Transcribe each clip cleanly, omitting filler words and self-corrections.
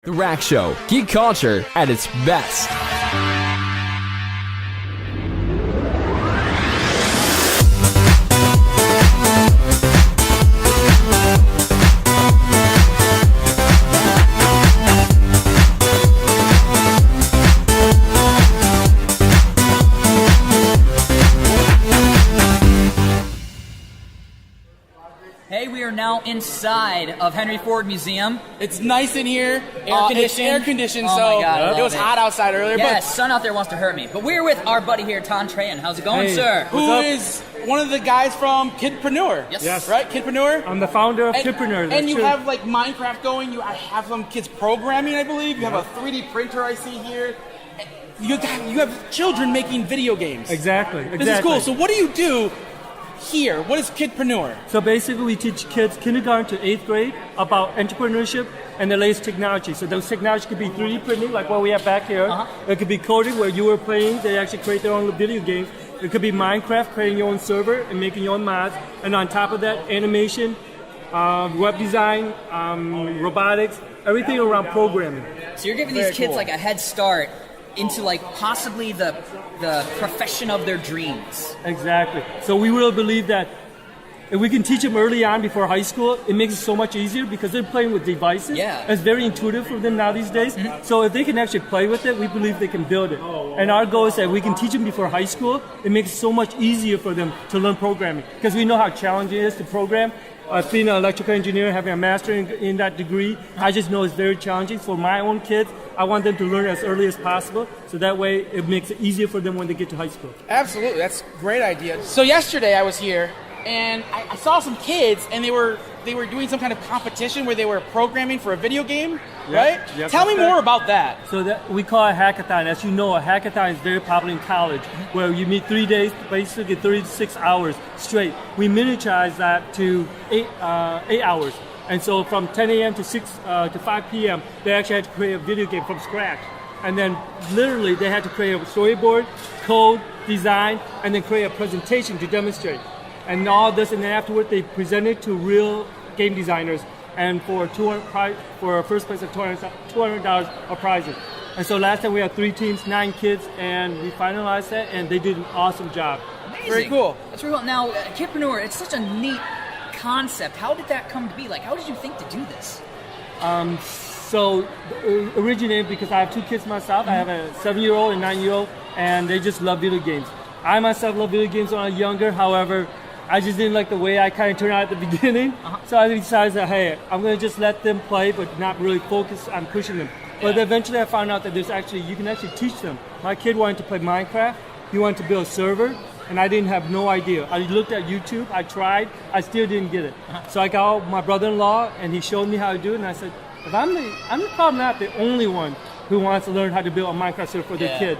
The Rack Show, geek culture at its best. Hey, we are now inside of Henry Ford Museum. It's nice in here. Air conditioned. Air conditioned, Oh so my God, I it was love it. hot outside earlier. Yes, sun out there wants to hurt me. But we're with our buddy here, Ton Trayan. How's it going, Hey. sir? But who is one of the guys from KidPreneur? Yes. Right, KidPreneur. I'm the founder of KidPreneur. And you have like Minecraft going. I have some kids programming, I believe. You have a 3D printer I see here. You have children making video games. Exactly. This is cool. So what do you do here? What is KidPreneur? So basically, we teach kids kindergarten to 8th grade about entrepreneurship and the latest technology. So those technology could be 3D printing, like what we have back here. It could be coding, where you were playing. They actually create their own video games. It could be Minecraft, creating your own server and making your own mods. And on top of that, animation, web design, robotics, everything around programming. So you're giving these Very kids cool. like a head start into like possibly the profession of their dreams. Exactly. So we really believe that if we can teach them early on before high school, it makes it so much easier because they're playing with devices. Yeah. It's very intuitive for them now these days. So if they can actually play with it, we believe they can build it. And our goal is that we can teach them before high school. It makes it so much easier for them to learn programming because we know how challenging it is to program. Being an electrical engineer, having a master in that degree, I just know it's very challenging. For my own kids, I want them to learn as early as possible, so that way it makes it easier for them when they get to high school. Absolutely, that's a great idea. So yesterday I was here and I saw some kids and they were doing some kind of competition where they were programming for a video game, right? Yep, Tell me that's more right. about that. So that we call it hackathon. As you know, a hackathon is very popular in college, where you meet 3 days, basically 36 hours straight. We miniaturize that to 8 hours. And so from 10 a.m. to 5 p.m., they actually had to create a video game from scratch. And then literally they had to create a storyboard, code, design, and then create a presentation to demonstrate. And all this, and then afterward they presented to real game designers, and for first place of $200 of prizes. And so last time we had 3 teams, 9 kids, and we finalized that, and they did an awesome job. Amazing. Very cool. That's really cool. Now, KidPreneur, it's such a neat concept. How did that come to be? Like, how did you think to do this? So originated because I have 2 kids myself. I have a 7-year-old and 9-year-old, and they just love video games. I myself love video games when I was younger. However, I just didn't like the way I kind of turned out at the beginning. So I decided that, hey, I'm going to just let them play, but not really focus on pushing them. But eventually I found out that you can actually teach them. My kid wanted to play Minecraft. He wanted to build a server, and I didn't have no idea. I looked at YouTube, I tried, I still didn't get it. So I called my brother-in-law, and he showed me how to do it, and I said, if I'm probably not the only one who wants to learn how to build a Minecraft server for their kid.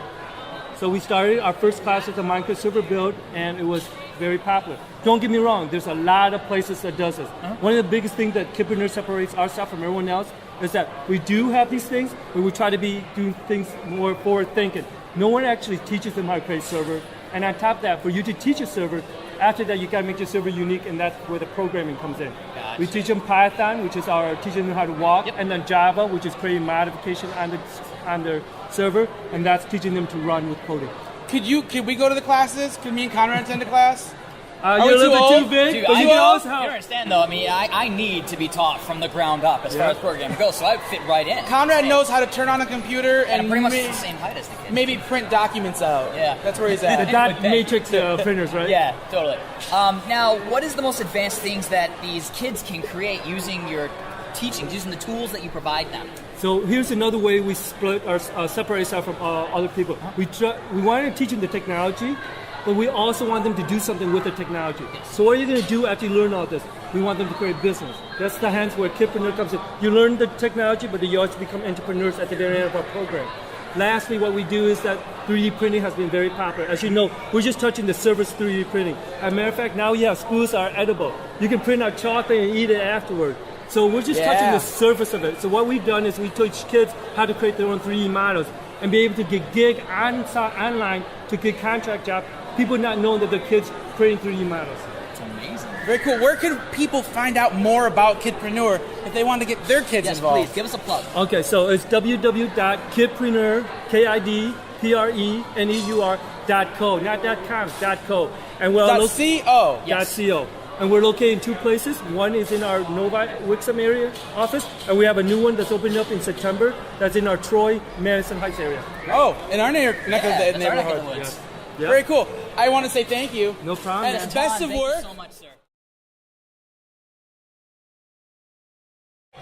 So we started our first class with a Minecraft server build, and it was very popular. Don't get me wrong, there's a lot of places that does this. One of the biggest things that KidPreneur separates ourselves from everyone else is that we do have these things, but we try to be doing things more forward thinking. No one actually teaches them how to create server. And on top of that, for you to teach a server, after that you gotta make your server unique, and that's where the programming comes in. Gotcha. We teach them Python, which is our teaching them how to walk, and then Java, which is creating modification on the server, and that's teaching them to run with coding. Could we go to the classes? Could me and Conrad attend a class? You're we a little too bit old? too big, Dude, but you can always you help. understand though, I mean, I need to be taught from the ground up as far as programming goes, so I fit right in. Conrad knows how to turn on a computer And I'm and pretty much the same height as the kid. maybe print documents out. Yeah. That's where he's The at. dot matrix printers, right? Yeah, totally. Now, what is the most advanced things that these kids can create using your teachings, using the tools that you provide them? So here's another way we split or separate ourselves from other people. We wanted to teach them the technology, but we also want them to do something with the technology. So what are you going to do after you learn all this? We want them to create business. That's the hands where KidPreneur comes in. You learn the technology, but you also become entrepreneurs at the very end of our program. Lastly, what we do is that 3D printing has been very popular. As you know, we're just touching the surface 3D printing. As a matter of fact, now spoons are edible. You can print out chocolate and eat it afterward. So we're just touching the surface of it. So what we've done is we teach kids how to create their own 3D models and be able to get gig online to get contract job. People not knowing that their kids creating 3D models. It's amazing. Very cool. Where can people find out more about KidPreneur if they want to get their kids Yes, involved? please give us a plug. Okay, so it's www.kidpreneur, KidPreneur.co, not .com, .co. And we're .co. .co. And we're located in two places. One is in our Novi Wixom area office, and we have a new one that's opening up in September. That's in our Troy, Madison Heights area. Oh, in our neck of the That's our neck of the neighborhood. woods. Yeah. Very cool. I want to say thank you. No problem. And man. best John, of thank work. you so much, sir.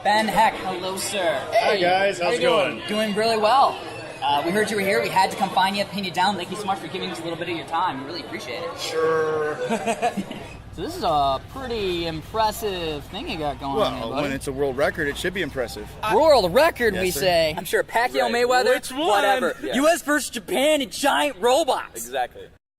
Ben Heck, hello, sir. Hi guys, how's it going? Doing really well. We heard you were here. We had to come find you, pin you down. Thank you so much for giving us a little bit of your time. We really appreciate it. Sure. So this is a pretty impressive thing you got going on here, Well, buddy. when it's a world record, it should be impressive. World record, Yes, we sir. say. I'm sure Pacquiao Right. Mayweather, Which one? whatever. Yeah. U.S. versus Japan and giant robots. Exactly.